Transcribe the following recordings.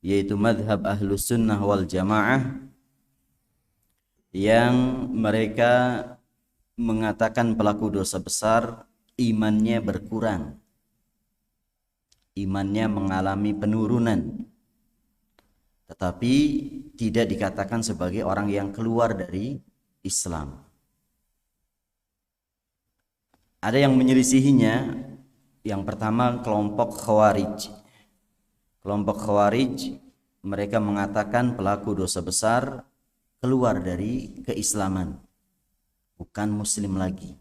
yaitu madhab ahlus sunnah wal jamaah, yang mereka mengatakan pelaku dosa besar imannya berkurang, imannya mengalami penurunan, tetapi tidak dikatakan sebagai orang yang keluar dari Islam. Ada yang menyelisihinya. Yang pertama, kelompok Khawarij. Kelompok Khawarij mereka mengatakan pelaku dosa besar keluar dari keislaman, bukan muslim lagi,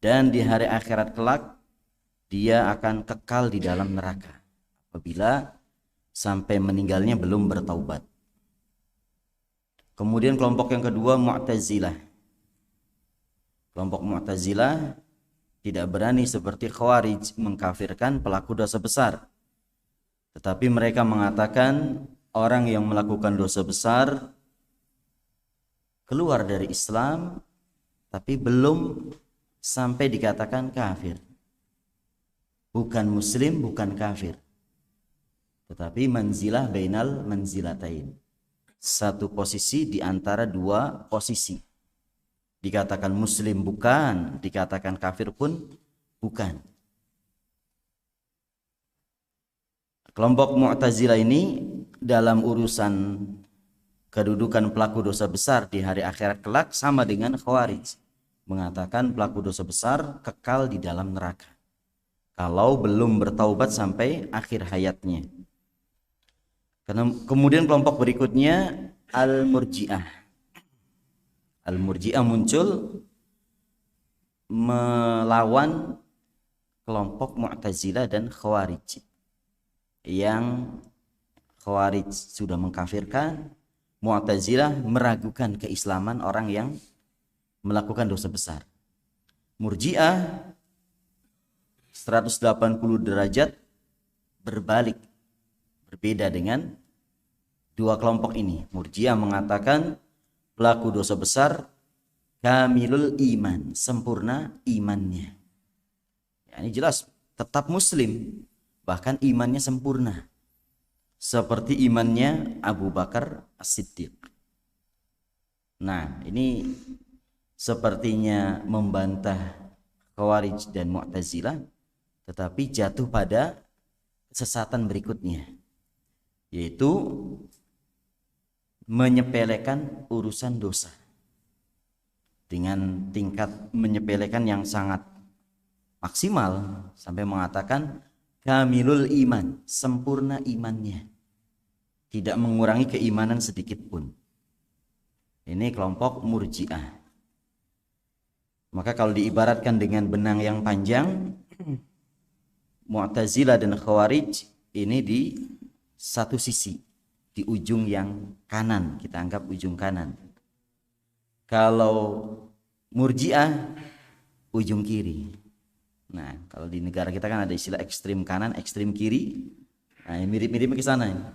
dan di hari akhirat kelak dia akan kekal di dalam neraka apabila sampai meninggalnya belum bertaubat. Kemudian kelompok yang kedua, Mu'tazilah. Kelompok Mu'tazilah tidak berani seperti Khawarij mengkafirkan pelaku dosa besar, tetapi mereka mengatakan orang yang melakukan dosa besar keluar dari Islam tapi belum sampai dikatakan kafir, bukan muslim, bukan kafir, tetapi manzilah bainal manzilatain, satu posisi di antara dua posisi. Dikatakan muslim bukan, dikatakan kafir pun bukan. Kelompok Mu'tazilah ini dalam urusan kedudukan pelaku dosa besar di hari akhirat kelak sama dengan Khawarij, mengatakan pelaku dosa besar kekal di dalam neraka kalau belum bertaubat sampai akhir hayatnya. Kemudian kelompok berikutnya Al-Murji'ah. Al-Murji'ah muncul melawan kelompok Mu'tazilah dan Khawarij, yang Khawarij sudah mengkafirkan, Mu'tazilah meragukan keislaman orang yang melakukan dosa besar. Murji'ah 180 derajat berbalik, berbeda dengan dua kelompok ini. Murji'ah mengatakan pelaku dosa besar kamilul iman, sempurna imannya. Ya, ini jelas tetap muslim, bahkan imannya sempurna, seperti imannya Abu Bakar As-Siddiq. Nah, ini sepertinya membantah Khawarij dan Mu'tazilah, tetapi jatuh pada kesesatan berikutnya, yaitu menyepelekan urusan dosa dengan tingkat menyepelekan yang sangat maksimal, sampai mengatakan kamilul iman, sempurna imannya, tidak mengurangi keimanan sedikit pun. Ini kelompok Murji'ah. Maka kalau diibaratkan dengan benang yang panjang, Mu'tazilah dan Khawarij ini di satu sisi, di ujung yang kanan, kita anggap ujung kanan. Kalau Murji'ah ujung kiri. Nah, kalau di negara kita kan ada istilah ekstrim kanan, ekstrim kiri. Nah, mirip-mirip ke sana ini.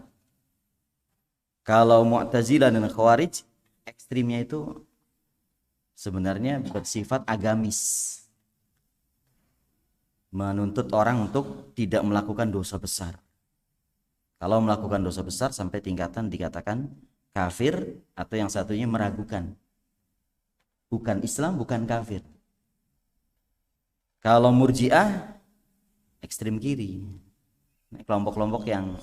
Kalau Mu'tazilah dan Khawarij, ekstrimnya itu sebenarnya bersifat agamis, menuntut orang untuk tidak melakukan dosa besar. Kalau melakukan dosa besar sampai tingkatan dikatakan kafir, atau yang satunya meragukan, bukan Islam, bukan kafir. Kalau Murji'ah ekstrem kiri, kelompok-kelompok yang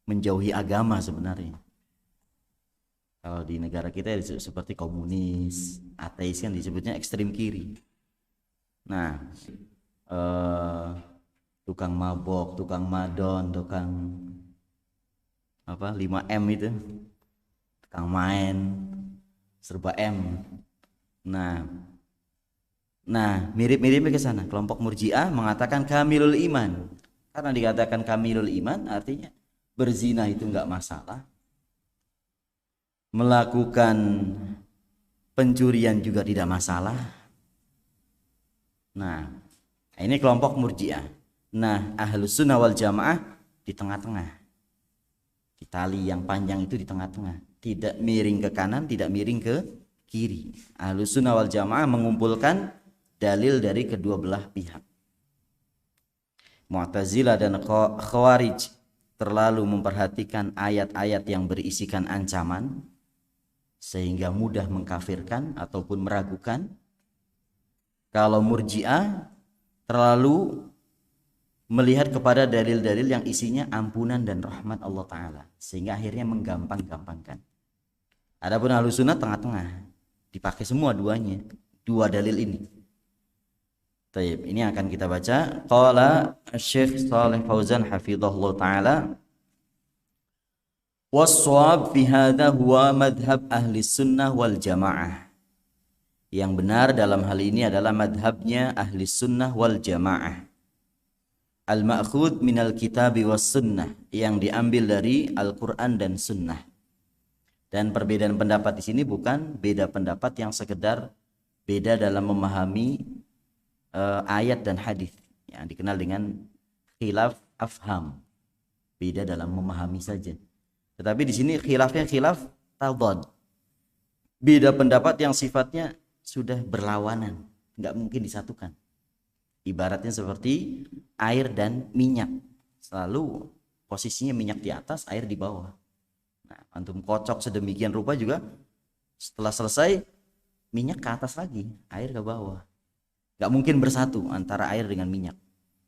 menjauhi agama sebenarnya. Kalau di negara kita disebut seperti komunis, ateis, kan disebutnya ekstrem kiri. Nah, tukang mabok, tukang madon, tukang 5M itu, tukang main, serba M. Nah, mirip-miripnya ke sana. Kelompok Murji'ah mengatakan kamilul iman. Karena dikatakan kamilul iman artinya berzina itu enggak masalah, melakukan pencurian juga tidak masalah. Nah, ini kelompok Murji'ah. Nah, Ahlus Sunnah wal Jamaah di tengah-tengah. Di tali yang panjang itu di tengah-tengah, tidak miring ke kanan, tidak miring ke kiri. Ahlus Sunnah wal Jamaah mengumpulkan dalil dari kedua belah pihak. Mu'tazilah dan Khawarij terlalu memperhatikan ayat-ayat yang berisikan ancaman sehingga mudah mengkafirkan ataupun meragukan. Kalau Murji'ah terlalu melihat kepada dalil-dalil yang isinya ampunan dan rahmat Allah Ta'ala sehingga akhirnya menggampang-gampangkan. Adapun Ahlus Sunnah tengah-tengah, dipakai semua duanya, dua dalil ini. Taib, ini akan kita baca. Qala Syekh Shalih Fauzan hafizahullah taala, was-shawab fi hadha huwa madhhab ahli sunnah wal jamaah. Yang benar dalam hal ini adalah madhabnya ahli sunnah wal jamaah. Al-ma'khud minal kitabi was sunnah, yang diambil dari Al-Quran dan sunnah. Dan perbedaan pendapat di sini bukan beda pendapat yang sekedar beda dalam memahami ayat dan hadis yang dikenal dengan khilaf afham, beda dalam memahami saja. Tetapi di sini khilafnya khilaf tadad, beda pendapat yang sifatnya sudah berlawanan, nggak mungkin disatukan. Ibaratnya seperti air dan minyak, selalu posisinya minyak di atas, air di bawah. Nah, antum kocok sedemikian rupa juga, setelah selesai minyak ke atas lagi, air ke bawah. Gak mungkin bersatu antara air dengan minyak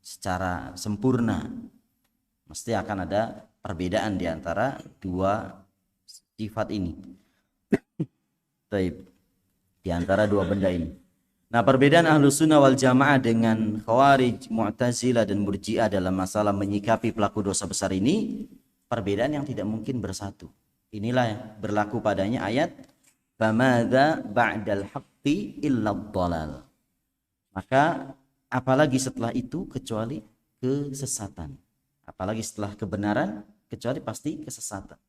secara sempurna. Mesti akan ada perbedaan di antara dua sifat ini. Taib, di antara dua benda ini. Nah, perbedaan Ahlus Sunnah wal Jamaah dengan Khawarij, Mu'tazilah dan Murji'ah dalam masalah menyikapi pelaku dosa besar ini, perbedaan yang tidak mungkin bersatu. Inilah yang berlaku padanya ayat famadza ba'dal haqqi illa dhalal. Maka apalagi setelah itu kecuali kesesatan. Apalagi setelah kebenaran kecuali pasti kesesatan.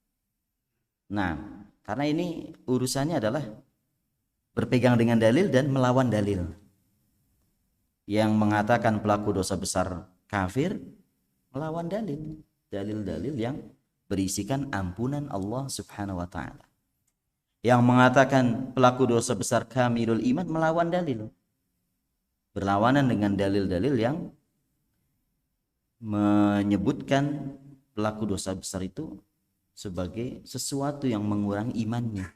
Nah, karena ini urusannya adalah berpegang dengan dalil dan melawan dalil. Yang mengatakan pelaku dosa besar kafir melawan dalil. Dalil-dalil yang berisikan ampunan Allah Subhanahu wa taala. Yang mengatakan pelaku dosa besar kamilul iman melawan dalil. Berlawanan dengan dalil-dalil yang menyebutkan pelaku dosa besar itu sebagai sesuatu yang mengurangi imannya,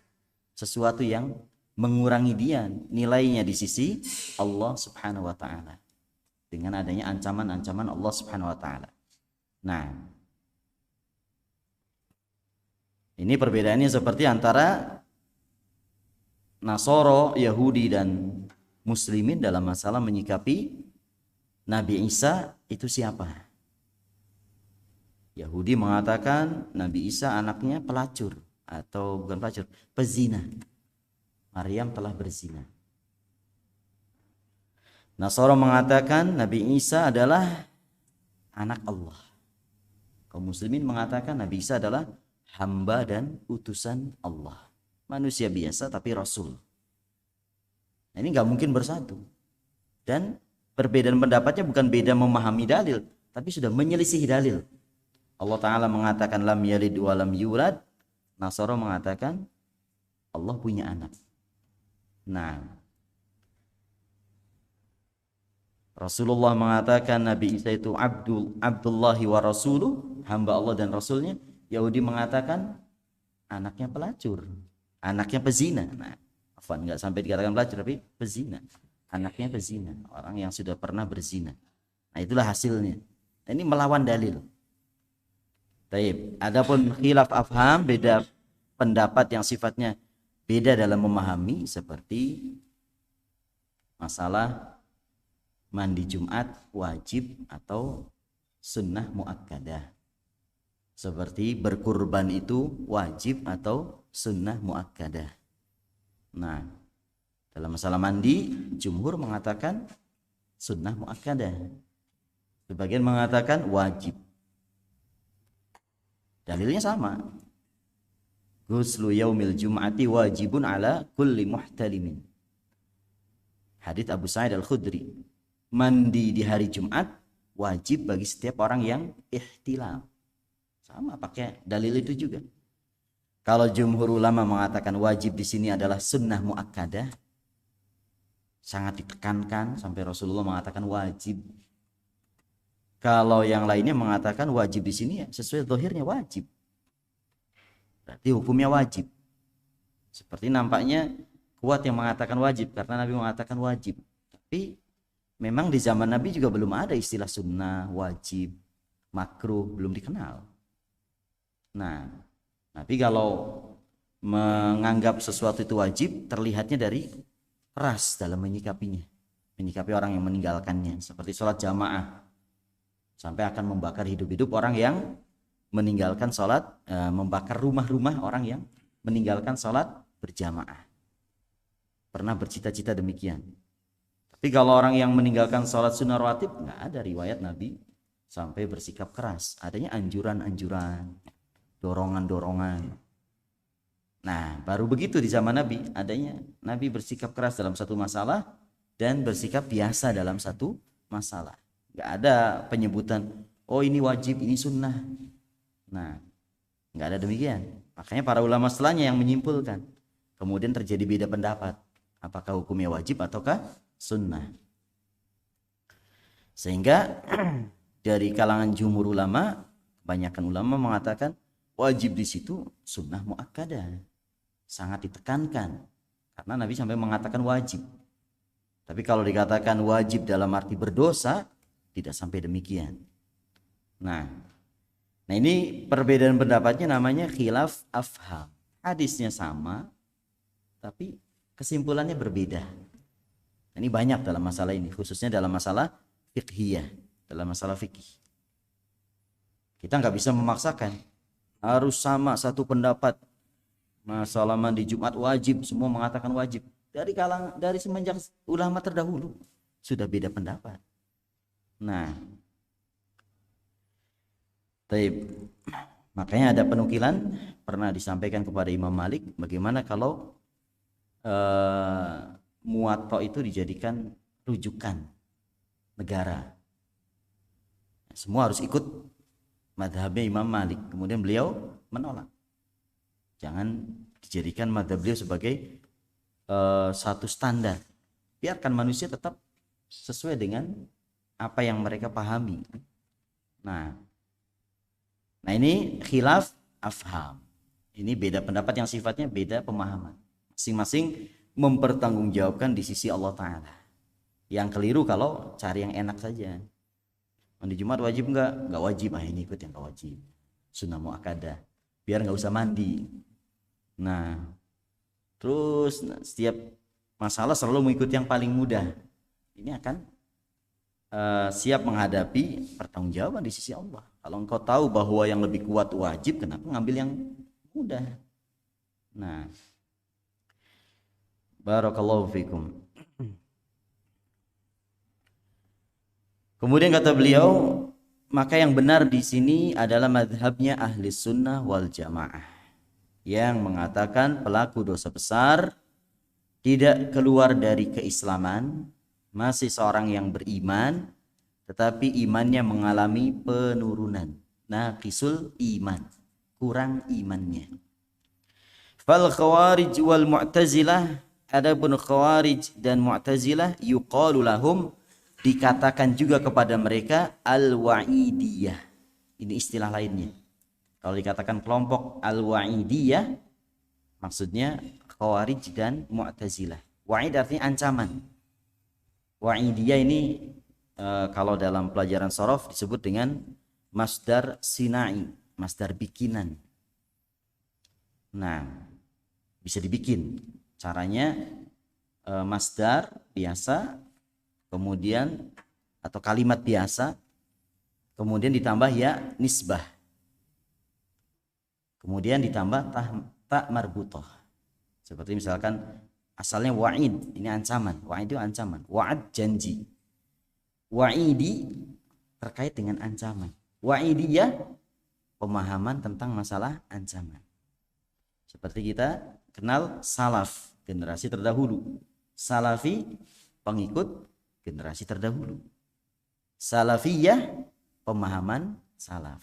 sesuatu yang mengurangi dia nilainya di sisi Allah Subhanahu wa taala dengan adanya ancaman-ancaman Allah Subhanahu wa taala. Nah, ini perbedaannya seperti antara Nasoro, Yahudi dan Muslimin dalam masalah menyikapi Nabi Isa itu siapa. Yahudi mengatakan Nabi Isa anaknya pelacur, atau bukan pelacur, pezina. Maryam telah berzina. Nasara mengatakan Nabi Isa adalah anak Allah. Kaum muslimin mengatakan Nabi Isa adalah hamba dan utusan Allah. Manusia biasa tapi rasul. Nah, ini nggak mungkin bersatu. Dan perbedaan pendapatnya bukan beda memahami dalil, tapi sudah menyelisih dalil. Allah Ta'ala mengatakan lam yalid wa lam yulad. Nasara mengatakan Allah punya anak. Nah, Rasulullah mengatakan Nabi Isa itu Abdullahi wa Rasuluh, hamba Allah dan Rasulnya. Yahudi mengatakan anaknya pelacur, anaknya pezina. Nah, nggak sampai dikatakan pelacur tapi pezina, anaknya pezina, orang yang sudah pernah berzina. Nah, itulah hasilnya. Nah, ini melawan dalil. Taib. Adapun khilaf afham, beda pendapat yang sifatnya beda dalam memahami, seperti masalah mandi Jumat wajib atau sunnah muakkadah, seperti berkurban itu wajib atau sunnah muakkadah. Nah, dalam masalah mandi jumhur mengatakan sunnah muakkadah, sebagian mengatakan wajib. Dalilnya sama. Ghuslu yaumil jum'ati wajibun ala kulli muhtalimin. Hadits Abu Sa'id Al-Khudri. Mandi di hari Jumat wajib bagi setiap orang yang ihtilam. Sama pakai dalil itu juga. Kalau jumhur ulama mengatakan wajib di sini adalah sunnah muakkadah, sangat ditekankan sampai Rasulullah mengatakan wajib. Kalau yang lainnya mengatakan wajib di sini ya sesuai zahirnya wajib. Berarti hukumnya wajib. Seperti nampaknya kuat yang mengatakan wajib karena Nabi mengatakan wajib. Tapi memang di zaman Nabi juga belum ada istilah sunnah, wajib, makruh, belum dikenal. Nah, Nabi kalau menganggap sesuatu itu wajib terlihatnya dari keras dalam menyikapinya. Menyikapi orang yang meninggalkannya. Seperti sholat jamaah. Sampai akan membakar hidup-hidup orang yang meninggalkan sholat, membakar rumah-rumah orang yang meninggalkan sholat berjamaah. Pernah bercita-cita demikian. Tapi kalau orang yang meninggalkan sholat sunnah rawatib, nggak ada riwayat Nabi sampai bersikap keras. Adanya anjuran-anjuran, dorongan-dorongan. Nah, baru begitu di zaman Nabi, adanya Nabi bersikap keras dalam satu masalah dan bersikap biasa dalam satu masalah. Nggak ada penyebutan, oh ini wajib, ini sunnah. Nah, nggak ada demikian. Makanya para ulama setelahnya yang menyimpulkan. Kemudian terjadi beda pendapat. Apakah hukumnya wajib ataukah sunnah. Sehingga dari kalangan jumhur ulama, kebanyakan ulama mengatakan wajib di situ sunnah muakkadah. Sangat ditekankan. Karena Nabi sampai mengatakan wajib. Tapi kalau dikatakan wajib dalam arti berdosa, tidak sampai demikian. Nah ini perbedaan pendapatnya namanya khilaf afham. Hadisnya sama, tapi kesimpulannya berbeda. Ini banyak dalam masalah ini, khususnya dalam masalah fiqhiyah, dalam masalah fikih. Kita nggak bisa memaksakan harus sama satu pendapat. Masalah mandi Jumat wajib, semua mengatakan wajib. Dari semenjak ulama terdahulu sudah beda pendapat. Nah, makanya ada penukilan pernah disampaikan kepada Imam Malik, bagaimana kalau Muwatta itu dijadikan rujukan negara. Semua harus ikut madhabnya Imam Malik. Kemudian beliau menolak. Jangan dijadikan madhab beliau sebagai satu standar. Biarkan manusia tetap sesuai dengan apa yang mereka pahami. Nah ini khilaf afham. Ini beda pendapat yang sifatnya beda pemahaman. Masing-masing mempertanggungjawabkan di sisi Allah Ta'ala. Yang keliru kalau cari yang enak saja. Mandi Jumat wajib enggak? Enggak wajib. Ini ikut yang enggak wajib. Sunnah muakkadah. Biar enggak usah mandi. Nah, terus setiap masalah selalu mengikuti yang paling mudah. Ini akan siap menghadapi pertanggungjawaban di sisi Allah. Kalau engkau tahu bahwa yang lebih kuat wajib, kenapa ngambil yang mudah? Nah, barakallahu fikum. Kemudian kata beliau, maka yang benar di sini adalah mazhabnya ahli sunnah wal jamaah, yang mengatakan pelaku dosa besar tidak keluar dari keislaman, masih seorang yang beriman, tetapi imannya mengalami penurunan. Naqisul iman, kurang imannya. Fal khawarij wal mu'tazilah, adapun khawarij dan mu'tazilah, yuqalu lahum, dikatakan juga kepada mereka al-wa'idiyah. Ini istilah lainnya. Kalau dikatakan kelompok al-wa'idiyah, maksudnya khawarij dan mu'tazilah. Wa'id artinya ancaman. Wa'idiyah ini kalau dalam pelajaran sorof disebut dengan masdar sinai, masdar bikinan. Nah, bisa dibikin. Caranya masdar biasa, kemudian atau kalimat biasa, kemudian ditambah ya nisbah, kemudian ditambah ta marbutoh. Seperti misalkan asalnya wa'id, ini ancaman. Wa'id itu ancaman. Wa'ad janji. Wa'idi terkait dengan ancaman. Wa'idiyah pemahaman tentang masalah ancaman. Seperti kita kenal salaf, generasi terdahulu. Salafi, pengikut generasi terdahulu. Salafiyah, pemahaman salaf.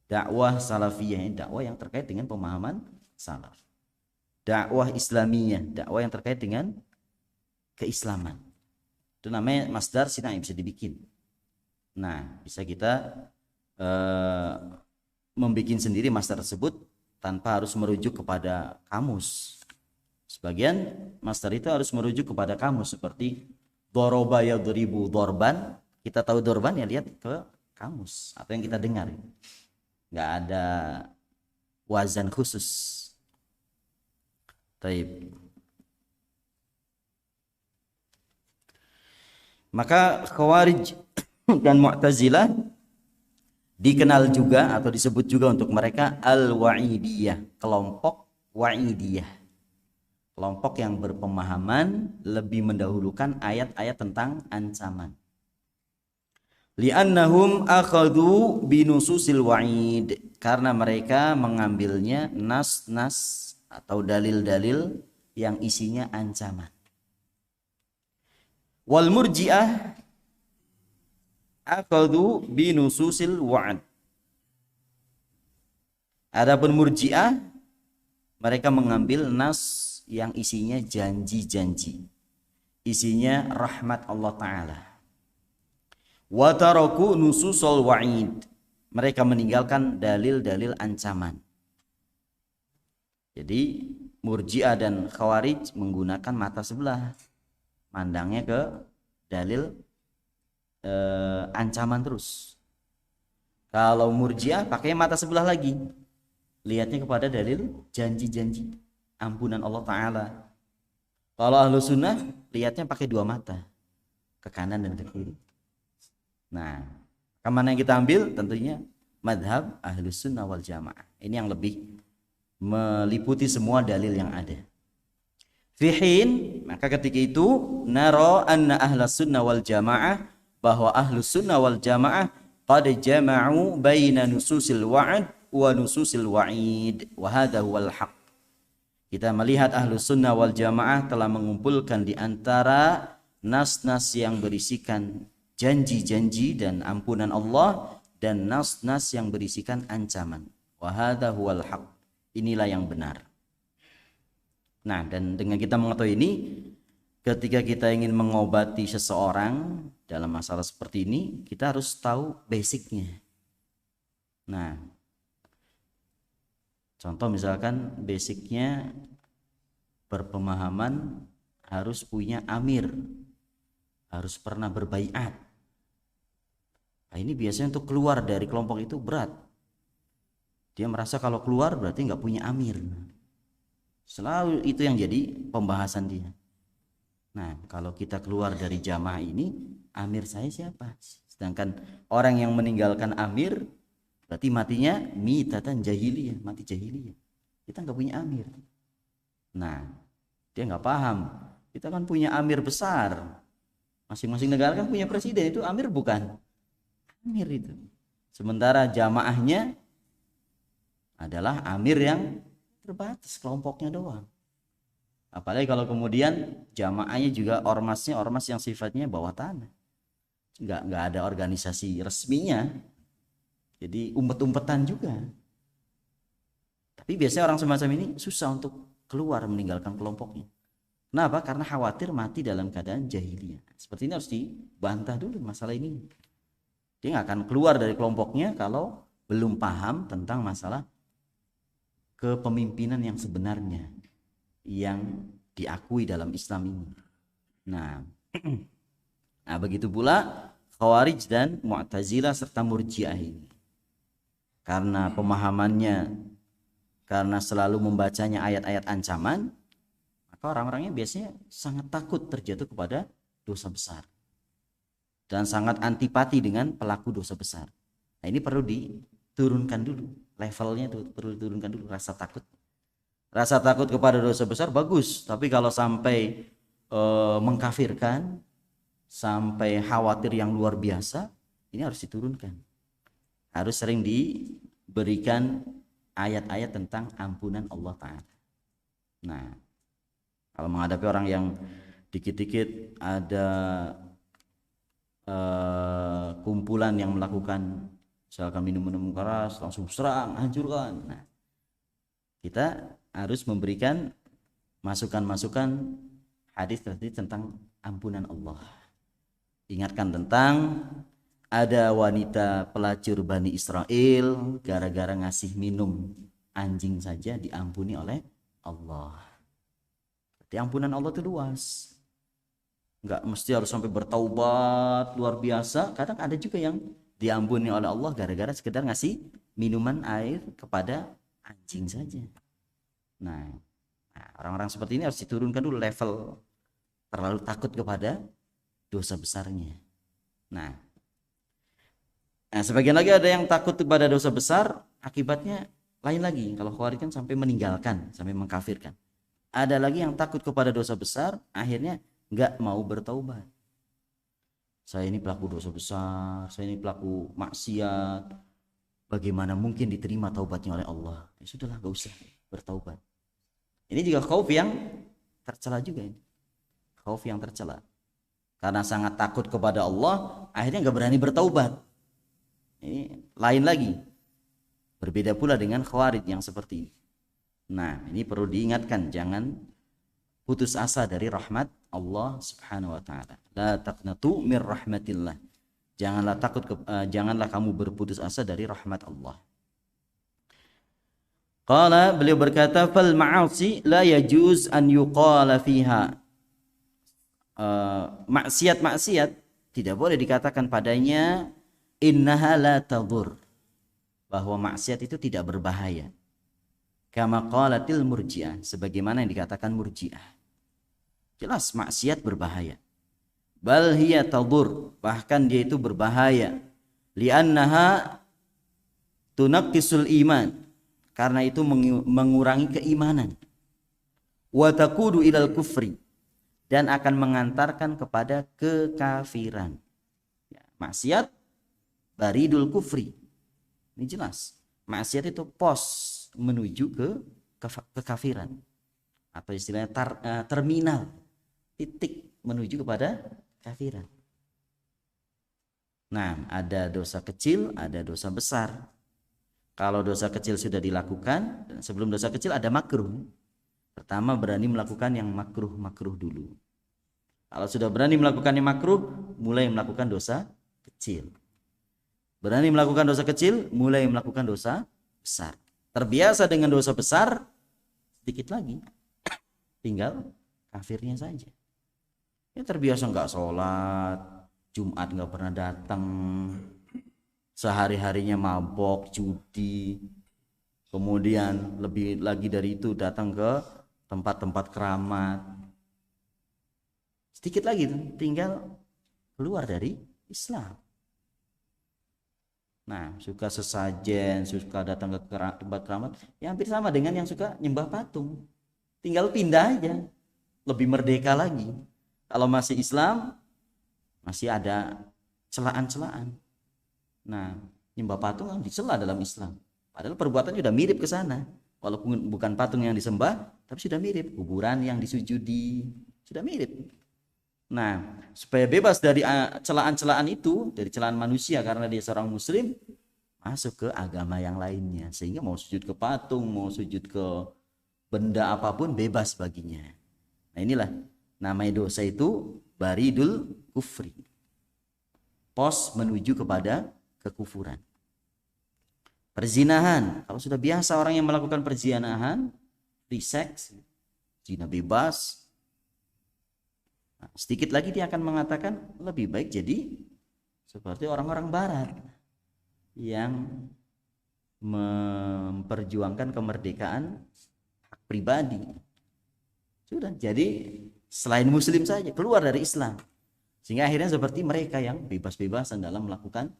Dakwah salafiyah, dakwah yang terkait dengan pemahaman salaf. Dakwah islamiyah, dakwah yang terkait dengan keislaman. Itu namanya masdar sinai, bisa dibikin. Nah, bisa kita membuat sendiri master tersebut tanpa harus merujuk kepada kamus. Sebagian master itu harus merujuk kepada kamus seperti doroba yadribu dorban. Kita tahu dorban ya lihat ke kamus atau yang kita dengar. Nggak ada wazan khusus. Taib. Maka Khawarij dan Mu'tazilah dikenal juga atau disebut juga untuk mereka al-wa'idiyah, kelompok wa'idiyah, kelompok yang berpemahaman lebih mendahulukan ayat-ayat tentang ancaman. Li'annahum akhadhu binususil wa'id, karena mereka mengambilnya nas-nas atau dalil-dalil yang isinya ancaman. Wal murji'ah akhadhu binususil wa'ad. Adapun murji'ah, mereka mengambil nas yang isinya janji-janji, isinya rahmat Allah Ta'ala. Wa taraku nususul wa'id, mereka meninggalkan dalil-dalil ancaman. Jadi murji'ah dan khawarij menggunakan mata sebelah, mandangnya ke dalil ancaman terus. Kalau murji'ah pakai mata sebelah lagi, lihatnya kepada dalil janji-janji ampunan Allah Ta'ala. Kalau ahlu sunnah lihatnya pakai dua mata, ke kanan dan ke kiri. Nah, kemana yang kita ambil? Tentunya madhab ahlu sunnah wal jamaah. Ini yang lebih meliputi semua dalil yang ada. Fihin, maka ketika itu naro anna ahlas sunnah wal jamaah, bahwa ahlus sunnah wal jamaah qad jama'u baina nususil wa'ad wa nususil wa'id wa hadha huwal haq. Kita melihat ahlus sunnah wal jamaah telah mengumpulkan di antara nas-nas yang berisikan janji-janji dan ampunan Allah dan nas-nas yang berisikan ancaman. Wa hadha huwal haq. Inilah yang benar. Nah, dan dengan kita mengetahui ini, ketika kita ingin mengobati seseorang dalam masalah seperti ini, kita harus tahu basicnya. Nah, contoh misalkan basicnya berpemahaman harus punya amir, harus pernah berbaiat. Nah, ini biasanya untuk keluar dari kelompok itu berat. Dia merasa kalau keluar berarti nggak punya amir. Selalu itu yang jadi pembahasan dia. Nah, kalau kita keluar dari jamaah ini, amir saya siapa? Sedangkan orang yang meninggalkan amir berarti matinya mitatan jahiliyah, mati jahiliyah. Kita nggak punya amir. Nah, dia nggak paham. Kita kan punya amir besar. Masing-masing negara kan punya presiden, itu amir bukan? Amir itu. Sementara jamaahnya adalah amir yang terbatas, kelompoknya doang. Apalagi kalau kemudian jamaahnya juga ormasnya ormas yang sifatnya bawah tanah, nggak ada organisasi resminya, jadi umpet-umpetan juga. Tapi biasanya orang semacam ini susah untuk keluar meninggalkan kelompoknya. Kenapa? Karena khawatir mati dalam keadaan jahiliyah. Seperti ini harus dibantah dulu masalah ini. Dia nggak akan keluar dari kelompoknya kalau belum paham tentang masalah kepemimpinan yang sebenarnya yang diakui dalam Islam ini. Nah, begitu pula Khawarij dan Mu'tazilah serta Murji'ah ini. Karena pemahamannya, karena selalu membacanya ayat-ayat ancaman, maka orang-orangnya biasanya sangat takut terjatuh kepada dosa besar dan sangat antipati dengan pelaku dosa besar. Nah, ini perlu diturunkan dulu. Levelnya itu perlu diturunkan dulu, rasa takut. Rasa takut kepada dosa besar bagus, tapi kalau sampai mengkafirkan, sampai khawatir yang luar biasa, ini harus diturunkan. Harus sering diberikan ayat-ayat tentang ampunan Allah Ta'ala. Nah, kalau menghadapi orang yang dikit-dikit ada kumpulan yang melakukan misalkan minum-minum keras, langsung serang, hancurkan. Nah, kita harus memberikan masukan-masukan hadis tadi tentang ampunan Allah. Ingatkan tentang Ada wanita pelacur Bani Israel gara-gara ngasih minum anjing saja diampuni oleh Allah. Berarti ampunan Allah itu luas. Nggak mesti harus sampai bertaubat luar biasa. Kadang ada juga yang diampuni oleh Allah gara-gara sekedar ngasih minuman air kepada anjing saja. Nah, orang-orang seperti ini harus diturunkan dulu level terlalu takut kepada dosa besarnya. Nah, sebagian lagi ada yang takut kepada dosa besar, akibatnya lain lagi. Kalau Khawarij kan sampai meninggalkan, sampai mengkafirkan. Ada lagi yang takut kepada dosa besar, akhirnya nggak mau bertaubat. Saya ini pelaku dosa besar, saya ini pelaku maksiat, bagaimana mungkin diterima taubatnya oleh Allah? Ya sudahlah, nggak usah bertaubat. Ini juga khauf yang tercela juga ini. Khauf yang tercela. Karena sangat takut kepada Allah, akhirnya nggak berani bertaubat. Ini lain lagi. Berbeda pula dengan Khawarij yang seperti ini. Nah, ini perlu diingatkan, jangan putus asa dari rahmat Allah Subhanahu wa taala. La taqnatu mir rahmatillah. Janganlah kamu berputus asa dari rahmat Allah. Qala, beliau berkata, fal ma'asi la yajuz an yuqala fiha. Maksiat-maksiat tidak boleh dikatakan padanya innaha la tadur, bahwa maksiat itu tidak berbahaya. Kama qalatil murji'ah, sebagaimana yang dikatakan murji'ah. Jelas maksiat berbahaya. Bal hiya tadur, bahkan dia itu berbahaya. Li'annaha tunaqqisul iman, karena itu mengurangi keimanan. Wa taqudu ilal kufri, dan akan mengantarkan kepada kekafiran. Ya, maksiat baridul kufri. Ini jelas. Maksiat itu pos menuju ke kekafiran. Atau istilahnya terminal, titik menuju kepada kafiran. Nah, ada dosa kecil, ada dosa besar. Kalau dosa kecil sudah dilakukan, sebelum dosa kecil ada makruh. Pertama berani melakukan yang makruh dulu. Kalau sudah berani melakukan yang makruh, mulai melakukan dosa kecil. Berani melakukan dosa kecil, mulai melakukan dosa besar. Terbiasa dengan dosa besar, sedikit lagi, tinggal kafirnya saja. Ya terbiasa nggak sholat, Jumat nggak pernah datang, sehari-harinya mabok, judi, kemudian lebih lagi dari itu datang ke tempat-tempat keramat. Sedikit lagi tinggal keluar dari Islam. Nah, suka sesajen, suka datang ke tempat keramat, ya hampir sama dengan yang suka nyembah patung. Tinggal pindah aja, lebih merdeka lagi. Kalau masih Islam, masih ada celaan-celaan. Nah, nyembah patung kan dicela dalam Islam. Padahal perbuatannya sudah mirip ke sana. Walaupun bukan patung yang disembah, tapi sudah mirip. Kuburan yang disujudi, sudah mirip. Nah, supaya bebas dari celaan-celaan itu, dari celaan manusia karena dia seorang muslim, masuk ke agama yang lainnya. Sehingga mau sujud ke patung, mau sujud ke benda apapun bebas baginya. Nah, inilah namanya dosa itu baridul kufri. Pos menuju kepada kekufuran. Perzinahan, kalau sudah biasa orang yang melakukan perzinahan, free sex, zina bebas, nah, sedikit lagi dia akan mengatakan lebih baik jadi seperti orang-orang barat yang memperjuangkan kemerdekaan hak pribadi. Sudah, jadi selain muslim saja, keluar dari Islam. Sehingga akhirnya seperti mereka yang bebas-bebasan dalam melakukan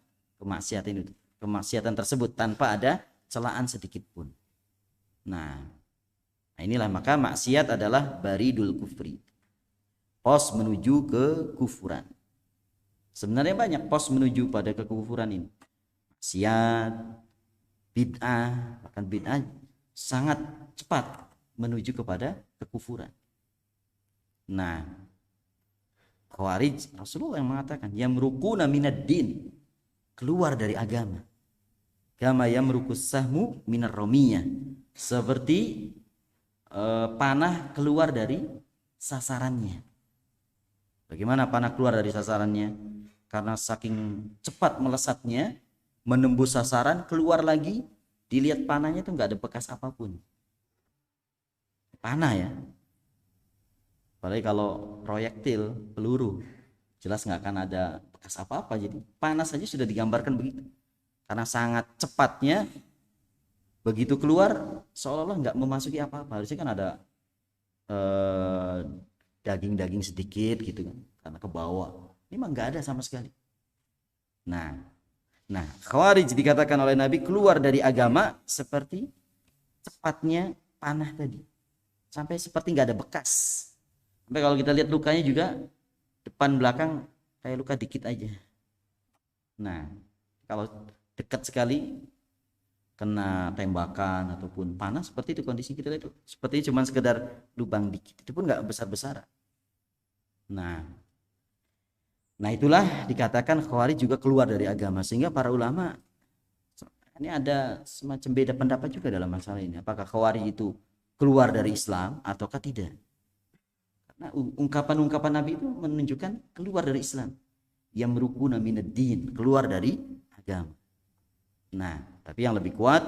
kemaksiatan tersebut tanpa ada celaan sedikit pun. Nah, inilah maka maksiat adalah baridul kufri. Pos menuju ke kufuran. Sebenarnya banyak pos menuju pada kekufuran ini. Maksiat, bid'ah, bahkan bid'ah sangat cepat menuju kepada kekufuran. Nah, Khawarij, Rasulullah yang mengatakan yamruquna minad din, keluar dari agama. Kama yamruqus sahmu minar ramiyah, seperti panah keluar dari sasarannya. Bagaimana panah keluar dari sasarannya? karena saking cepat melesatnya menembus sasaran, keluar lagi, dilihat panahnya itu nggak ada bekas apapun. Panah ya, apalagi kalau proyektil peluru jelas nggak akan ada bekas apa-apa. Jadi panah saja sudah digambarkan begitu, karena sangat cepatnya begitu keluar seolah-olah nggak memasuki apa-apa. Harusnya kan ada daging-daging sedikit gitu kan, karena ke bawah. Ini mah nggak ada sama sekali. Nah, Khawarij dikatakan oleh Nabi keluar dari agama seperti cepatnya panah tadi, sampai seperti nggak ada bekas. Sampai kalau kita lihat lukanya juga depan belakang kayak luka dikit aja. Nah, kalau dekat sekali kena tembakan ataupun panah seperti itu kondisi kita lihat, seperti cuma sekedar lubang dikit, itu pun nggak besar-besar. Nah itulah dikatakan Khawarij juga keluar dari agama, sehingga para ulama ini ada semacam beda pendapat juga dalam masalah ini, apakah Khawarij itu keluar dari Islam ataukah tidak. Karena ungkapan-ungkapan Nabi itu menunjukkan keluar dari Islam, yang merukuna minad-din, keluar dari agama. Nah tapi yang lebih kuat,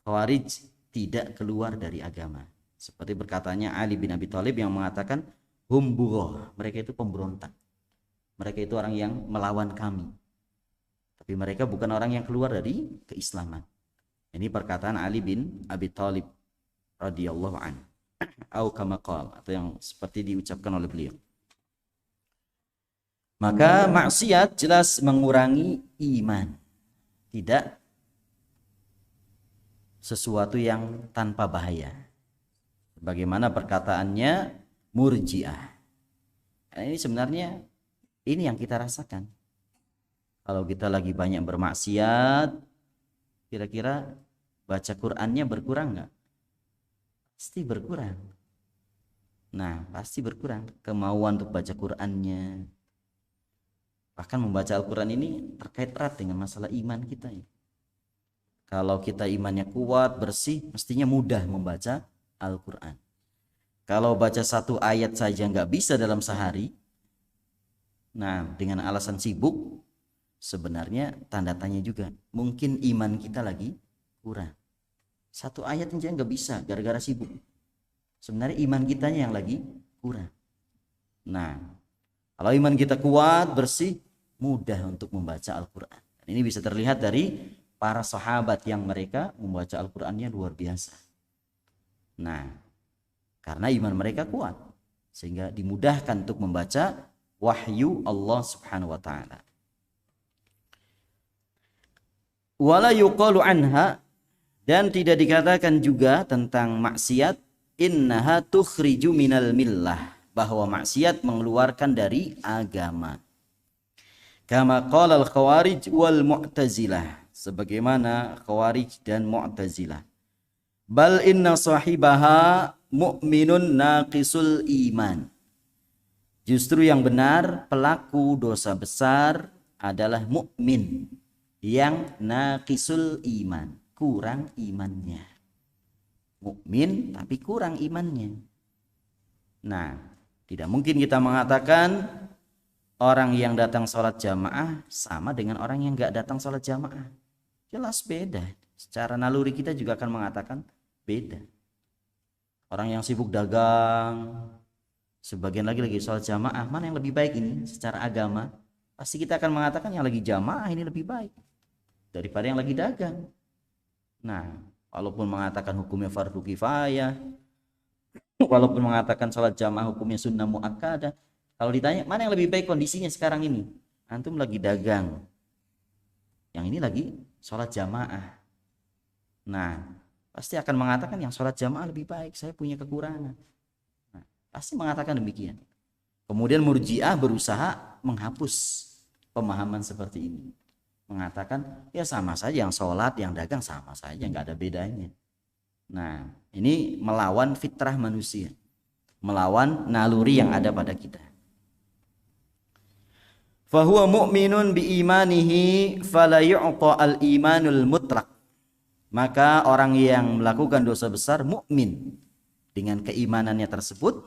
Khawarij tidak keluar dari agama, seperti berkatanya Ali bin Abi Thalib yang mengatakan hum bughoh, mereka itu pemberontak, mereka itu orang yang melawan kami, tapi mereka bukan orang yang keluar dari keislaman. Ini perkataan Ali bin Abi Thalib radhiyallahu anhu, au kama qala, atau yang seperti diucapkan oleh beliau. Maka maksiat jelas mengurangi iman, tidak sesuatu yang tanpa bahaya, bagaimana perkataannya Murji'ah. Nah, ini sebenarnya ini yang kita rasakan. Kalau kita lagi banyak bermaksiat, kira-kira baca Qur'annya berkurang nggak? Pasti berkurang. Nah, pasti berkurang kemauan untuk baca Qur'annya. Bahkan membaca Al-Quran ini terkait erat dengan masalah iman kita. Kalau kita imannya kuat, bersih, mestinya mudah membaca Al-Quran. Kalau baca satu ayat saja nggak bisa dalam sehari, nah dengan alasan sibuk, sebenarnya tanda tanya juga, mungkin iman kita lagi kurang. Satu ayat aja nggak bisa gara-gara sibuk, sebenarnya iman kitanya yang lagi kurang. Nah kalau iman kita kuat, bersih, mudah untuk membaca Al-Quran. Ini bisa terlihat dari para sahabat yang mereka membaca Al-Qurannya luar biasa. Nah karena iman mereka kuat, sehingga dimudahkan untuk membaca wahyu Allah Subhanahu wa taala. Wala yuqalu anha, dan tidak dikatakan juga tentang maksiat innaha tukhriju minal millah, bahwa maksiat mengeluarkan dari agama. Kama qala al-Khawarij wal Mu'tazilah, sebagaimana Khawarij dan Mu'tazilah. Bal inna sahibaha mu'minun naqisul iman. Justru yang benar, pelaku dosa besar adalah mukmin yang naqisul iman, kurang imannya. Mukmin tapi kurang imannya. Nah, tidak mungkin kita mengatakan orang yang datang sholat jamaah sama dengan orang yang nggak datang sholat jamaah. Jelas beda. Secara naluri kita juga akan mengatakan beda. Orang yang sibuk dagang, sebagian lagi sholat jamaah, mana yang lebih baik ini secara agama? Pasti kita akan mengatakan yang lagi jamaah ini lebih baik daripada yang lagi dagang. Nah, walaupun mengatakan hukumnya fardu kifayah, walaupun mengatakan sholat jamaah hukumnya sunnah muakkadah, kalau ditanya mana yang lebih baik kondisinya sekarang ini, antum lagi dagang, yang ini lagi sholat jamaah. Nah pasti akan mengatakan yang sholat jamaah lebih baik, saya punya kekurangan. Nah, pasti mengatakan demikian. Kemudian Murji'ah berusaha menghapus pemahaman seperti ini, mengatakan ya sama saja, yang sholat yang dagang sama saja, nggak ada bedanya. Nah ini melawan fitrah manusia, melawan naluri yang ada pada kita. Fahuwa mu'minun bi imanihi fala yu'ta al-imanul mutlaq. Maka orang yang melakukan dosa besar mukmin dengan keimanannya tersebut,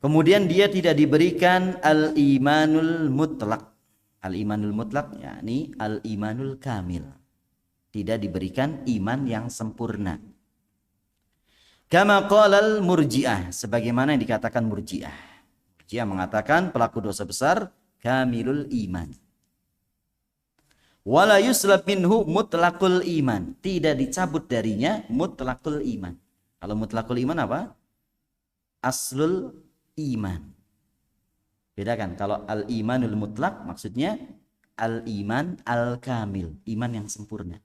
Kemudian dia tidak diberikan al-imanul mutlak. Al-imanul mutlak yakni al-imanul kamil. Tidak diberikan iman yang sempurna. Kama qalal murji'ah, sebagaimana yang dikatakan murji'ah. Murji'ah mengatakan pelaku dosa besar kamilul iman. Wala yuslab minhu mutlaqul iman, tidak dicabut darinya mutlaqul iman. Kalau mutlaqul iman apa? Aslul iman. Bedakan, kalau al-imanul mutlak maksudnya al-iman al-kamil, iman yang sempurna.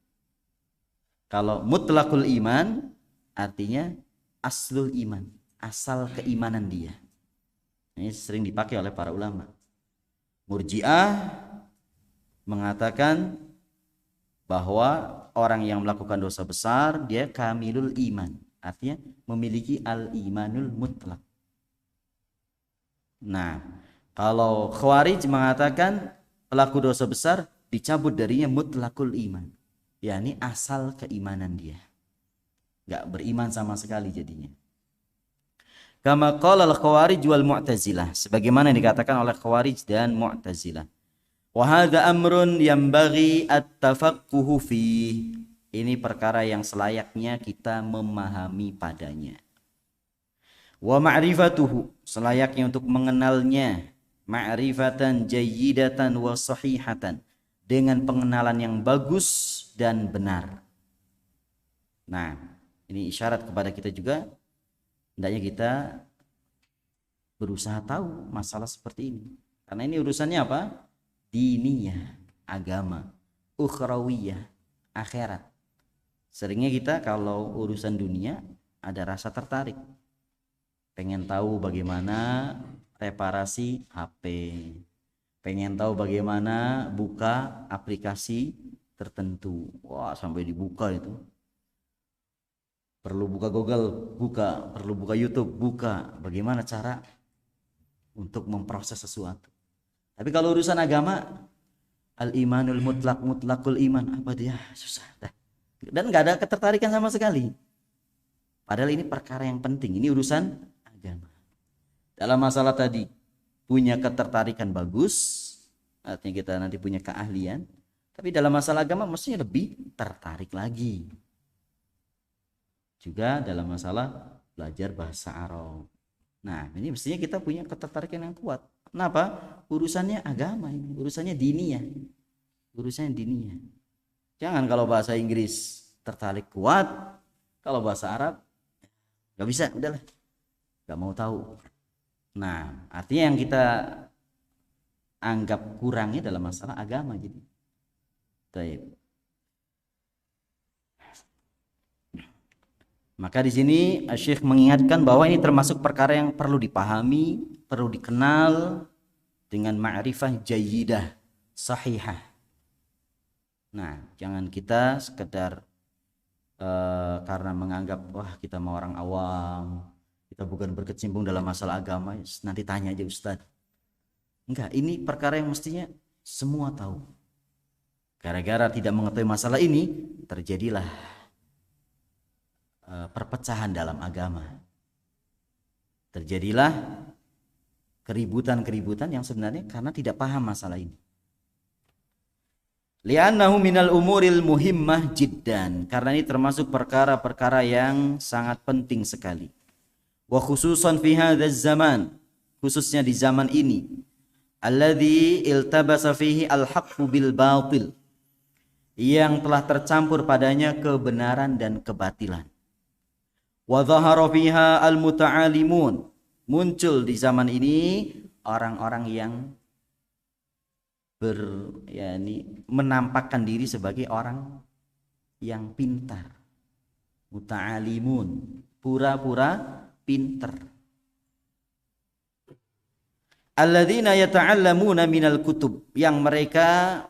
Kalau mutlaqul iman artinya aslul iman, asal keimanan dia. Ini sering dipakai oleh para ulama. Murji'ah mengatakan bahwa orang yang melakukan dosa besar dia kamilul iman, artinya memiliki al-imanul mutlak. Nah, kalau Khawarij mengatakan pelaku dosa besar dicabut darinya mutlakul iman, yakni asal keimanan dia, nggak beriman sama sekali jadinya. Kama qala al-Khawarij wal Mu'tazilah, sebagaimana dikatakan oleh Khawarij dan Mu'tazilah. Wa hadza amrun yanbaghi at-tafaqquhu fi. Ini perkara yang selayaknya kita memahami padanya. Wa ma'rifatuhu, selayaknya untuk mengenalnya, ma'rifatan jayyidatan wa sahihatan, dengan pengenalan yang bagus dan benar. Nah, ini isyarat kepada kita juga, hendaknya kita berusaha tahu masalah seperti ini. Karena ini urusannya apa? Diniyah, agama, ukhrawiyah, akhirat. Seringnya kita kalau urusan dunia ada rasa tertarik, pengen tahu bagaimana reparasi HP, pengen tahu bagaimana buka aplikasi tertentu. Wah, sampai dibuka itu. Perlu buka Google, buka. Perlu buka YouTube, buka. Bagaimana cara untuk memproses sesuatu. Tapi kalau urusan agama, al-imanul mutlak, mutlakul iman, apa dia? Susah. Dan nggak ada ketertarikan sama sekali. Padahal ini perkara yang penting. Ini urusan agama. Dalam masalah tadi punya ketertarikan bagus, artinya kita nanti punya keahlian. Tapi dalam masalah agama mestinya lebih tertarik lagi. Juga dalam masalah belajar bahasa Arab. Nah, ini mestinya kita punya ketertarikan yang kuat. Kenapa? Urusannya agama ini, urusannya diniyah. Urusannya diniyah. Jangan kalau bahasa Inggris tertarik kuat, kalau bahasa Arab nggak bisa, udahlah, nggak mau tahu. Nah, artinya yang kita anggap kurangnya dalam masalah agama jadi. Baik. Maka di sini Syekh mengingatkan bahwa ini termasuk perkara yang perlu dipahami, perlu dikenal dengan ma'rifah jayyidah, sahihah. Nah, jangan kita sekedar karena menganggap wah kita mau orang awam, kita bukan berkecimpung dalam masalah agama, nanti tanya aja Ustaz. Enggak, ini perkara yang mestinya semua tahu. Gara-gara tidak mengetahui masalah ini, terjadilah perpecahan dalam agama. Terjadilah keributan-keributan yang sebenarnya karena tidak paham masalah ini. Li'annahu minal umuril muhimmah jiddan, karena ini termasuk perkara-perkara yang sangat penting sekali. Wa khususan fi hadzal zaman, khususnya di zaman ini, alladzi iltabasa fihi al-haqqu bil batil, yang telah tercampur padanya kebenaran dan kebatilan. Wa dhahara fiha al-muta'alimun, muncul di zaman ini orang-orang yang menampakkan diri sebagai orang yang pintar. Muta'alimun, pura-pura pintar. Alladzina yata'allamuna minal kutub, yang mereka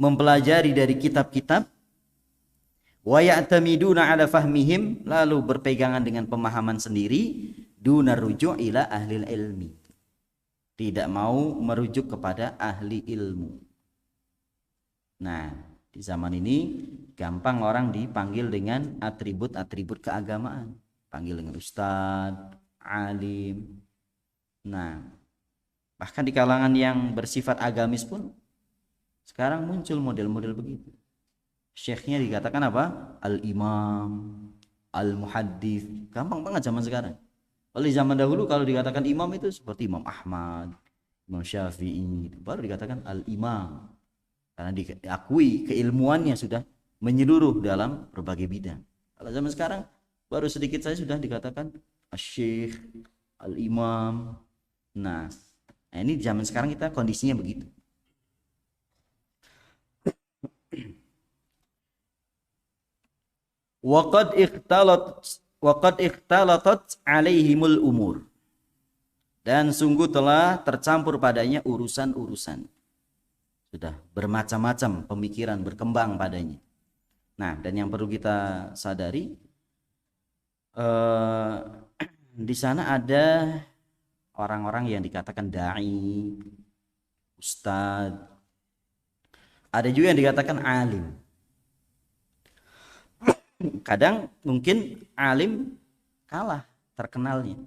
mempelajari dari kitab-kitab. Wa ya'tamiduna ala fahmihim, lalu berpegangan dengan pemahaman sendiri, duna ruju' ila ahlil ilmi, tidak mau merujuk kepada ahli ilmu. Nah, di zaman ini gampang orang dipanggil dengan atribut-atribut keagamaan, panggil dengan ustadz, alim. Nah, bahkan di kalangan yang bersifat agamis pun sekarang muncul model-model begitu. Syekhnya dikatakan apa? Al-imam, al-muhaddits. Gampang banget zaman sekarang. Kalau di zaman dahulu kalau dikatakan imam itu seperti Imam Ahmad, Imam Syafi'i, baru dikatakan al-imam. Karena diakui keilmuannya sudah menyeluruh dalam berbagai bidang. Kalau zaman sekarang baru sedikit saja sudah dikatakan asy-syekh, al-imam. Nah, ini zaman sekarang kita kondisinya begitu. Waqad ikhtalatat alaihimul umur. Dan sungguh telah tercampur padanya urusan-urusan. Sudah bermacam-macam pemikiran berkembang padanya. Nah, dan yang perlu kita sadari di sana ada orang-orang yang dikatakan dai, ustadz, ada juga yang dikatakan alim. Kadang mungkin alim kalah terkenalnya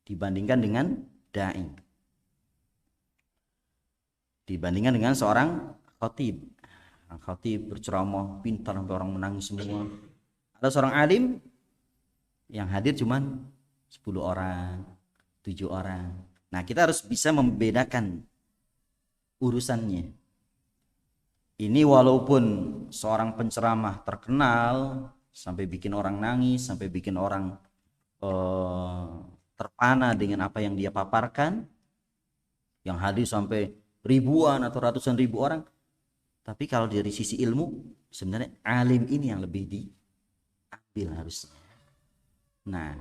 dibandingkan dengan dai, dibandingkan dengan seorang khatib. Khatib berceramah pintar sampai orang menangis semua. Ada seorang alim yang hadir cuman 10 orang, 7 orang. Nah, kita harus bisa membedakan urusannya. Ini walaupun seorang penceramah terkenal sampai bikin orang nangis, sampai bikin orang terpana dengan apa yang dia paparkan, yang hadir sampai ribuan atau ratusan ribu orang. Tapi kalau dari sisi ilmu, sebenarnya alim ini yang lebih diambil harusnya. Nah,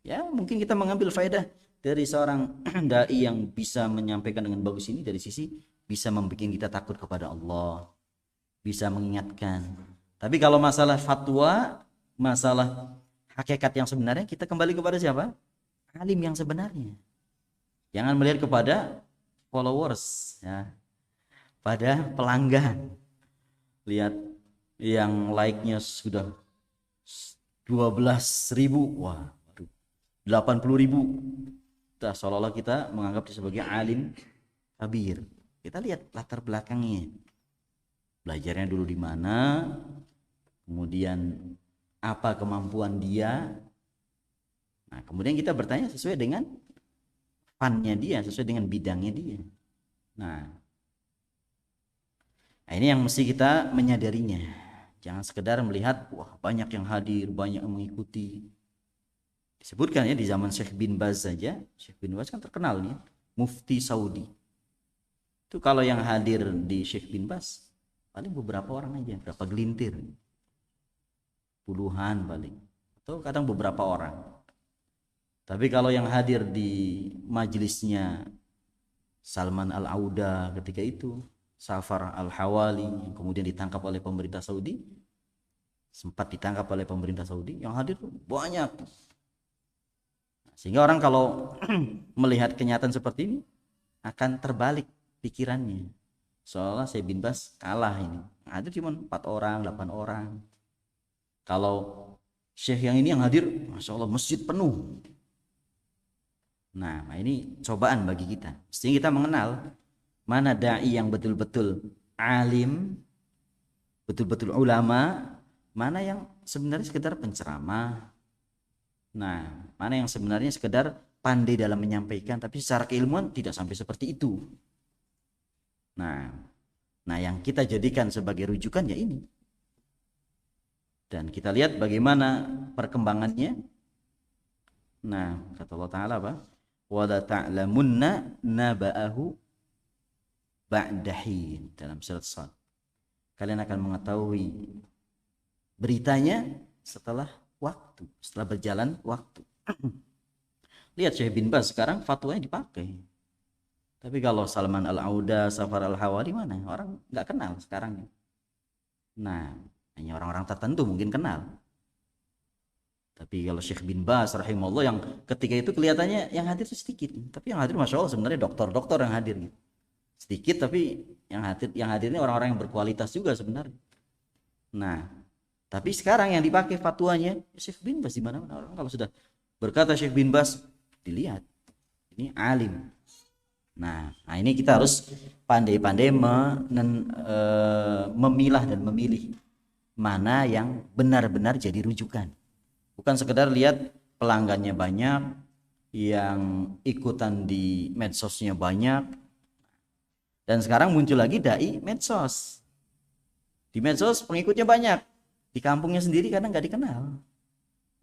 ya mungkin kita mengambil faedah dari seorang dai yang bisa menyampaikan dengan bagus ini dari sisi bisa membuat kita takut kepada Allah, bisa mengingatkan. Tapi kalau masalah fatwa, masalah hakikat yang sebenarnya, kita kembali kepada siapa? Alim yang sebenarnya. Jangan melihat kepada followers, ya, pada pelanggan. Lihat yang like-nya sudah 12.000, wah, 80.000. Seolah-olah kita menganggap dia sebagai alim kabir. Kita lihat latar belakangnya, belajarnya dulu di mana, kemudian apa kemampuan dia. Nah, kemudian kita bertanya sesuai dengan funnya dia, sesuai dengan bidangnya dia. Nah, ini yang mesti kita menyadarinya. Jangan sekedar melihat, wah banyak yang hadir, banyak yang mengikuti. Disebutkan ya di zaman Syekh bin Baz saja, Syekh bin Baz kan terkenal nih, mufti Saudi. Itu kalau yang hadir di Syekh bin Baz paling beberapa orang aja, berapa gelintir, puluhan paling, atau kadang beberapa orang. Tapi kalau yang hadir di majelisnya Salman Al-Auda ketika itu, Safar Al-Hawali yang kemudian ditangkap oleh pemerintah Saudi, sempat ditangkap oleh pemerintah Saudi, yang hadir banyak. Sehingga orang kalau melihat kenyataan seperti ini akan terbalik pikirannya, seolah Syekh bin Baz kalah ini, hadir cuma 4 orang, 8 orang. Kalau Syekh yang ini yang hadir, Masya Allah masjid penuh. Nah, ini cobaan bagi kita. Mestinya kita mengenal mana dai yang betul-betul alim, betul-betul ulama, mana yang sebenarnya sekedar penceramah. Nah, mana yang sebenarnya sekedar pandai dalam menyampaikan, tapi secara keilmuan tidak sampai seperti itu. Nah, yang kita jadikan sebagai rujukan ya ini. Dan kita lihat bagaimana perkembangannya. Nah, kata Allah Ta'ala apa? Wa la ta'lamunna naba'ahu ba'dahin, dalam surat Shad. Kalian akan mengetahui beritanya setelah waktu, setelah berjalan waktu. Lihat Syekh bin Baz sekarang fatwanya dipakai. Tapi kalau Salman Al-Auda, Safar Al-Hawali mana? Orang nggak kenal sekarang. Nah, hanya orang-orang tertentu mungkin kenal. Tapi kalau Syekh bin Baz rahimahullah yang ketika itu kelihatannya yang hadir itu sedikit. Tapi yang hadir Masya Allah sebenarnya dokter-dokter yang hadir. Sedikit tapi yang hadir ini orang-orang yang berkualitas juga sebenarnya. Nah, tapi sekarang yang dipakai fatwanya Syekh bin Baz di mana-mana. Orang kalau sudah Berkata Syekh bin Bas, dilihat ini alim. Nah ini kita harus pandai-pandai memilah dan memilih mana yang benar-benar jadi rujukan. Bukan sekedar lihat pelanggannya banyak, yang ikutan di medsosnya banyak. Dan sekarang muncul lagi dai medsos. Di medsos pengikutnya banyak, di kampungnya sendiri kadang nggak dikenal.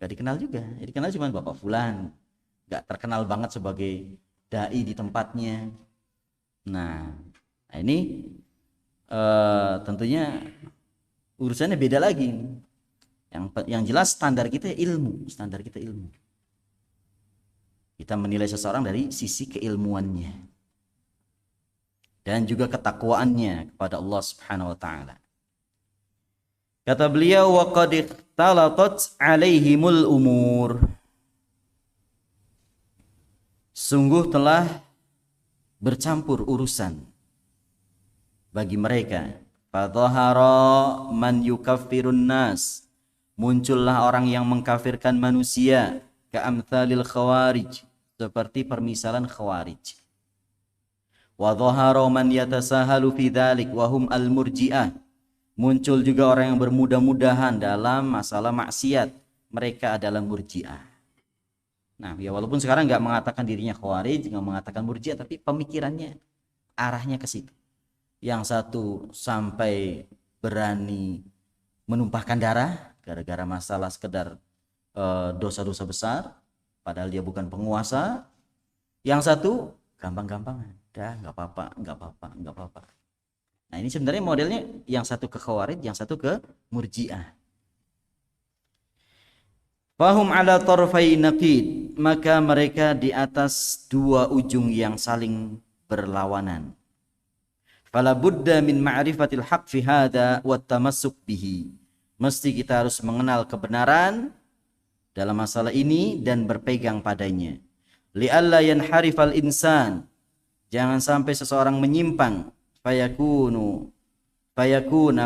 Nggak dikenal juga, ya dikenal cuma Bapak Fulan, nggak terkenal banget sebagai dai di tempatnya. Nah ini tentunya urusannya beda lagi. Yang jelas standar kita ilmu, kita menilai seseorang dari sisi keilmuannya dan juga ketakwaannya kepada Allah Subhanahu wa taala. Kata beliau, wa qad ikhtalatat alaihimul umur. Sungguh telah bercampur urusan bagi mereka. Fadhahara man yukaffirun nas. Muncullah orang yang mengkafirkan manusia, ka'amthalil khawarij, seperti permisalan khawarij. Wa dhahara man yatasahalu fi dzalik wa hum al-murji'ah. Muncul juga orang yang bermudah-mudahan dalam masalah maksiat, mereka adalah murji'ah. Nah, ya walaupun sekarang nggak mengatakan dirinya khawarij, nggak mengatakan murji'ah, tapi pemikirannya arahnya ke situ. Yang satu sampai berani menumpahkan darah gara-gara masalah sekedar dosa-dosa besar, padahal dia bukan penguasa. Yang satu gampang-gampangan, dah nggak apa-apa. Nah ini sebenarnya modelnya yang satu ke khawarij, yang satu ke murji'ah. Fahum ala tarfai naqid, maka mereka di atas dua ujung yang saling berlawanan. Fala budda min ma'rifatil haq fi hadha wa tamassuk bihi. Mesti kita harus mengenal kebenaran dalam masalah ini dan berpegang padanya. Li'alla yanharifal insan, jangan sampai seseorang menyimpang, fayakuna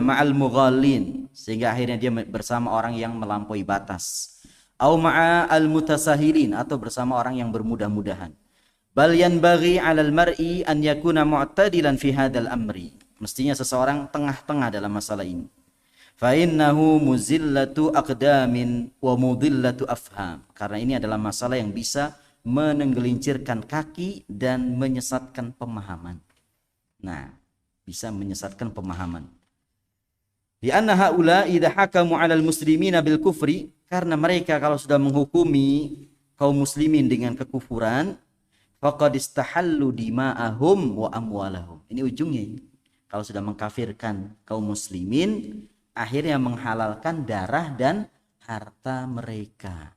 ma'al mughallin, sehingga akhirnya dia bersama orang yang melampaui batas. Au ma'al mutasahilin, atau bersama orang yang bermudah-mudahan. Bal yanbaghi 'alal mar'i an yakuna mu'tadilan fi hadzal amri. Mestinya seseorang tengah-tengah dalam masalah ini. Fa innahu muzillatu aqdamin wa mudillatu afham. Karena ini adalah masalah yang bisa menenggelincirkan kaki dan menyesatkan pemahaman. Nah, bisa menyesatkan pemahaman. Di anna haula idza hakamu 'alal muslimina bil kufri, karena mereka kalau sudah menghukumi kaum muslimin dengan kekufuran, faqad istahallu dima'ahum wa amwalahum. Ini ujungnya ini. Kalau sudah mengkafirkan kaum muslimin, akhirnya menghalalkan darah dan harta mereka.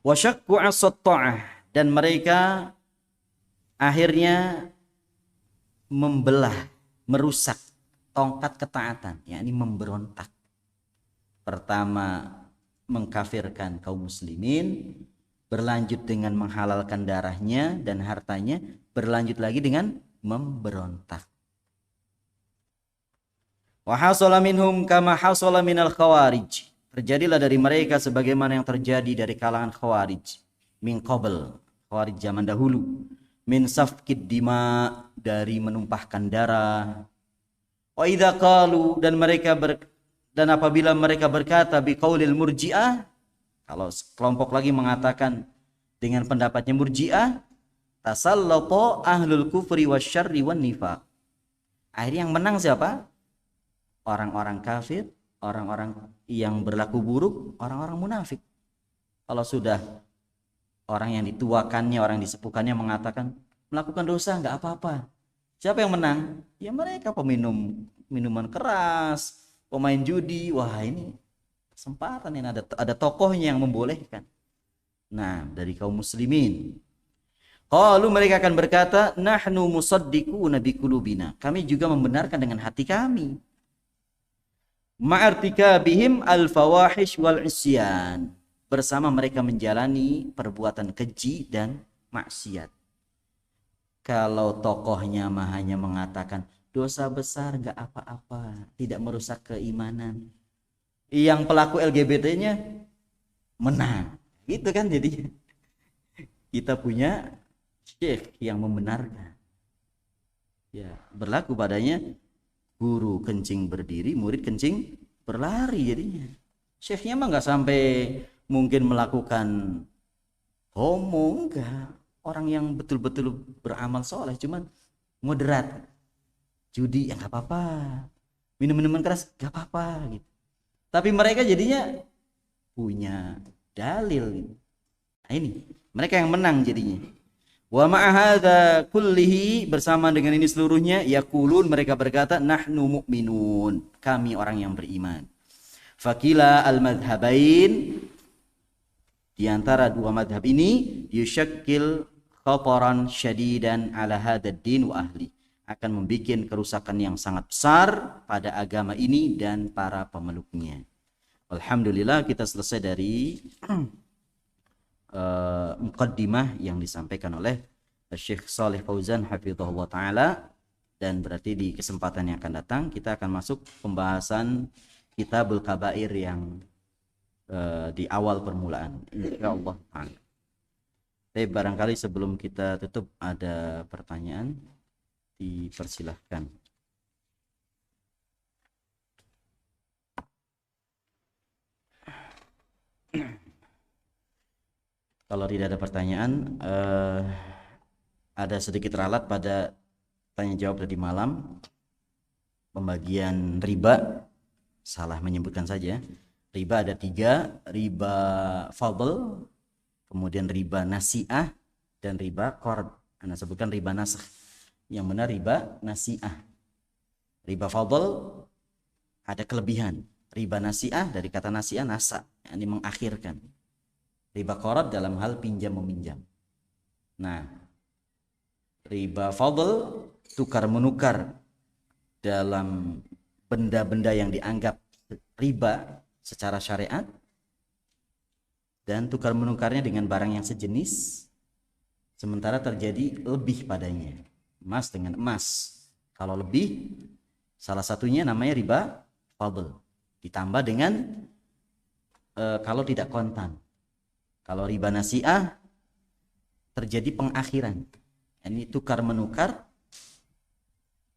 Wa syaqqa 'as-satta'ah, dan mereka akhirnya membelah, merusak tongkat ketaatan, yakni memberontak. Pertama mengkafirkan kaum muslimin, berlanjut dengan menghalalkan darahnya dan hartanya, berlanjut lagi dengan memberontak. Wa hasala minhum kama hasala minal khawarij. Terjadilah dari mereka sebagaimana yang terjadi dari kalangan khawarij. Min qabl, khawarij zaman dahulu. Min safkid dima, dari menumpahkan darah. Wa idza qalu, dan apabila mereka berkata biqaulil murji'ah, kalau kelompok lagi mengatakan dengan pendapatnya murji'ah, tasallata ahlul kufri wasyarri wan nifaq. Akhirnya yang menang siapa? Orang-orang kafir, orang-orang yang berlaku buruk, orang-orang munafik. Kalau sudah orang yang dituakannya, orang yang disepukannya mengatakan melakukan dosa nggak apa-apa, siapa yang menang? Ya mereka peminum minuman keras, pemain judi. Wah ini kesempatan ini, ada tokohnya yang membolehkan. Nah dari kaum muslimin, qalu, mereka akan berkata, nahnu musaddiquna biqulubina, kami juga membenarkan dengan hati kami. Ma'artikabihim al-fawahish wal isyan, bersama mereka menjalani perbuatan keji dan maksiat. Kalau tokohnya hanya mengatakan dosa besar nggak apa-apa, tidak merusak keimanan, yang pelaku LGBT-nya menang, Gitu kan, jadi kita punya syekh yang membenarkan. Ya, berlaku padanya guru kencing berdiri, murid kencing berlari jadinya. Syekhnya mah nggak sampai mungkin melakukan homo, enggak. Orang yang betul-betul beramal soleh, cuman moderat. Judi ya nggak apa-apa, minum minuman keras nggak apa-apa gitu. Tapi mereka jadinya punya dalil gitu. Nah, ini mereka yang menang jadinya. Wa ma'ahadza kullihi, bersama dengan ini seluruhnya, yaqulun, mereka berkata, nahnu mu'minun, kami orang yang beriman. Fakila al-madhhabain, di antara dua madhab ini, yushakkil khataran syadidan ala hadzal din wa ahli, akan membuat kerusakan yang sangat besar pada agama ini dan para pemeluknya. Alhamdulillah, kita selesai dari muqaddimah yang disampaikan oleh Syekh Shalih Fauzan hafizahullah taala, dan berarti di kesempatan yang akan datang kita akan masuk pembahasan Kitabul Kabair yang di awal permulaan, insyaallah taala. Tapi barangkali sebelum kita tutup ada pertanyaan, dipersilahkan. Kalau tidak ada pertanyaan, ada sedikit ralat pada tanya jawab tadi malam. Pembagian riba, salah menyebutkan saja. Riba ada 3, riba fadl, kemudian riba nasi'ah, dan riba qard. Anda sebutkan riba nasakh. Yang benar riba nasi'ah. Riba fadl ada kelebihan. Riba nasi'ah dari kata nasi'ah, nasa, ini mengakhirkan. Riba qard dalam hal pinjam meminjam. Nah, riba fadl tukar menukar dalam benda-benda yang dianggap riba secara syariat, dan tukar menukarnya dengan barang yang sejenis sementara terjadi lebih padanya. Emas dengan emas, kalau lebih, salah satunya namanya riba fadl. Ditambah dengan kalau tidak kontan. Kalau riba nasi'ah terjadi pengakhiran. Ini tukar menukar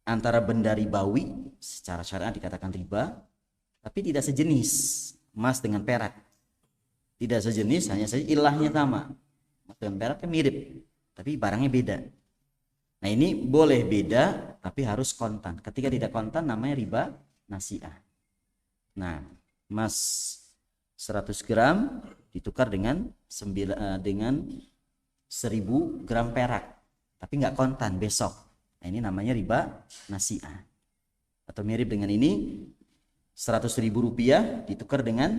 antara benda ribawi, secara syariat dikatakan riba, tapi tidak sejenis, emas dengan perak. Tidak sejenis, hanya saja ilahnya sama. Emas dengan perak kan mirip, tapi barangnya beda. Nah, ini boleh beda, tapi harus kontan. Ketika tidak kontan namanya riba nasi'ah. Nah, emas 100 gram ditukar dengan 1000 gram perak, tapi nggak kontan besok. Nah, ini namanya riba nasi'ah. Atau mirip dengan ini, 100.000 rupiah ditukar dengan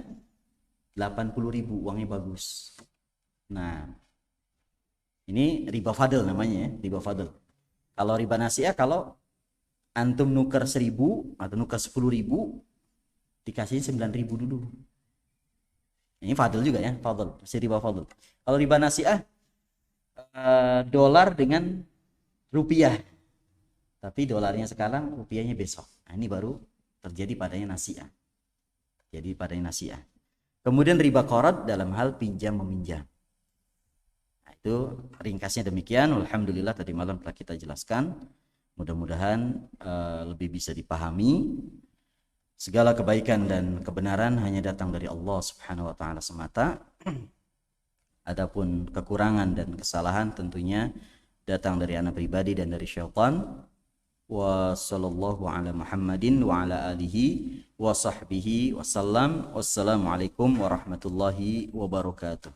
80.000, uangnya bagus. Nah, ini riba fadl namanya ya, riba fadl. Kalau riba nasi'ah, kalau antum nuker 1.000 atau nuker 10.000, dikasih 9.000 dulu. Ini fadl juga ya, fadl, masih riba fadl. Kalau riba nasi'ah, dolar dengan rupiah, tapi dolarnya sekarang, rupiahnya besok. Nah, ini baru terjadi padanya nasi'ah. Jadi padanya nasi'ah. Kemudian riba qard dalam hal pinjam meminjam. Nah, itu ringkasnya demikian. Alhamdulillah tadi malam telah kita jelaskan. Mudah-mudahan lebih bisa dipahami. Segala kebaikan dan kebenaran hanya datang dari Allah Subhanahu wa taala semata. Adapun kekurangan dan kesalahan tentunya datang dari anak pribadi dan dari syaitan. Wa sallallahu ala Muhammadin wa ala alihi wa sahbihi wasallam. Wassalamualaikum warahmatullahi wabarakatuh.